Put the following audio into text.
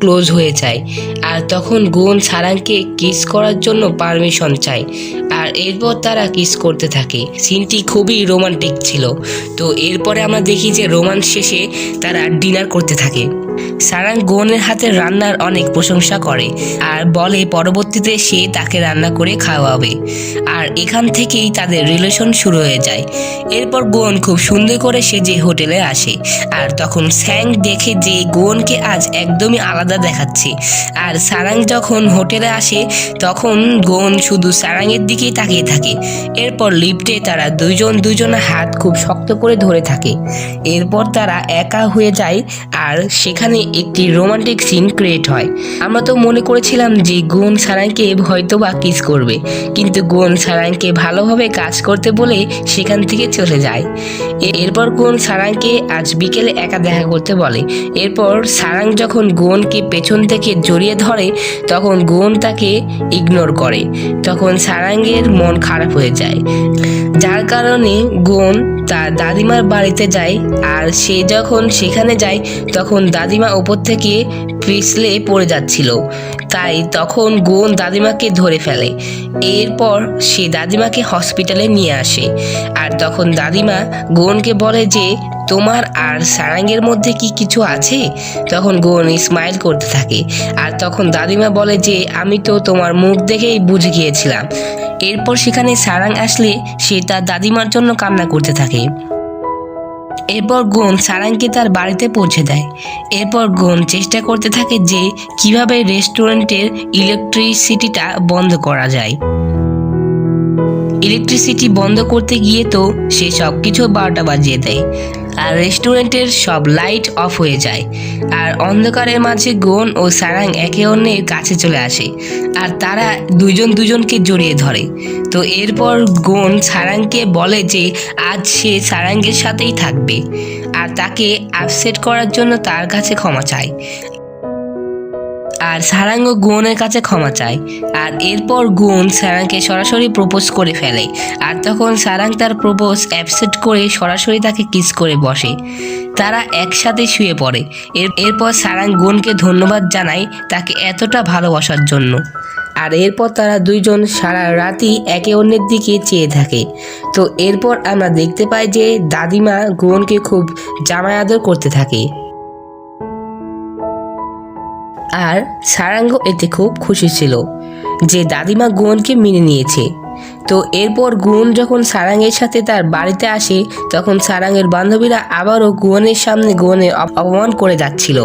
Close হয়ে যায়। আর তখন গুণ সারাংকে কিস করার জন্য পারমিশন চায়, আর এরপর তারা কিস করতে থাকে। সিনটি খুবই রোমান্টিক ছিল। তো এরপরে আমরা দেখি যে রোমান্স শেষে তারা ডিনার করতে থাকে। সারাং গুণের হাতের রান্নার অনেক প্রশংসা করে আর বলে পরবর্তীতে সে তাকে রান্না করে খাওয়াবে। আর এখান থেকেই তাদের রিলেশন শুরু হয়ে যায়। এরপর গুণ খুব সুন্দর করে সেজে হোটেলে আসে, আর তখন স্যাং দেখে যে গুণকে আজ একদমই আলাদা দেখাচ্ছে। আর সারাং যখন হোটেলে আসে তখন গুণ শুধু সারাংয়ের দিকেই তাকিয়ে থাকে। এরপর লিফটে তারা দুজনের হাত খুব শক্ত করে ধরে থাকে। এরপর তারা একা হয়ে যায় আর সেখানে একটি রোমান্টিক সিন ক্রিয়েট হয়। আমরা তো মনে করেছিলাম যে গুণ সারাংকে হয়তো বা কিস করবে, কিন্তু গুণ সারাংকে ভালোভাবে কাজ করতে বলে সেখান থেকে চলে যায়। এরপর গুণ সারাংকে আজ বিকেলে একা দেখা করতে বলে। এরপর সারাং যখন গুণকে পেছন থেকে জড়িয়ে ধরে তখন গুণ তাকে ইগনোর করে। তখন সারাংয়ের মন খারাপ হয়ে যায়, যার কারণে গুণ তার দাদিমার বাড়িতে যায়। আর সে যখন সেখানে যায় তখন দাদিমা ওপর থেকে পিছলে পড়ে যাচ্ছিল, তাই তখন গুণ দাদিমাকে ধরে ফেলে। এরপর সে দাদিমাকে হসপিটালে নিয়ে আসে। আর তখন দাদিমা গুণকে বলে যে তোমার আর সারাংয়ের মধ্যে কি কিছু আছে? তখন গুণ স্মাইল করতে থাকে। আর তখন দাদিমা বলে যে আমি তো তোমার মুখ দেখেই বুঝে গিয়েছিলাম। এরপর সেখানে সারাং আসলে সে তার দাদিমার জন্য কান্না করতে থাকে। এরপর গুণ সারাংকে তার বাড়িতে পৌঁছে দেয়। এরপর গুণ চেষ্টা করতে থাকে যে কিভাবে রেস্টুরেন্টের ইলেকট্রিসিটিটা বন্ধ করা যায়। ইলেকট্রিসিটি বন্ধ করতে গিয়ে তো সে সব কিছু 12টা বাজিয়ে দেয়, আর রেস্টুরেন্টের সব লাইট অফ হয়ে যায়। আর অন্ধকারের মাঝে গুণ ও সারাং একে অন্যের কাছে চলে আসে, আর তারা দুজনকে জড়িয়ে ধরে। তো এরপর গুণ সারাংকে বলে যে আজ সে সারাংয়ের সাথেই থাকবে, আর তাকে আপসেট করার জন্য তার কাছে ক্ষমা চায়। আর সারাং ও গুণের কাছে ক্ষমা চায়। আর এরপর গুণ সারাংকে সরাসরি প্রপোজ করে ফেলে। আর তখন সারাং তার প্রপোজ অ্যাকসেপ্ট করে সরাসরি তাকে কিস করে বসে। তারা একসাথে শুয়ে পড়ে। এরপর সারাং গুণকে ধন্যবাদ জানায় তাকে এতটা ভালোবাসার জন্য। আর এরপর তারা দুইজন সারা রাতই একে অন্যের দিকে চেয়ে থাকে। তো এরপর আমরা দেখতে পাই যে দাদিমা গুণকে খুব জামাই আদর করতে থাকে, আর সারাঙ্গ এতে খুব খুশি ছিল যে দাদিমা গুণকে মেনে নিয়েছে। তো এরপর গুণ যখন সারাংয়ের সাথে তার বাড়িতে আসে তখন সারাংয়ের বান্ধবীরা আবারও গুণের সামনে গুণের অপমান করে যাচ্ছিল।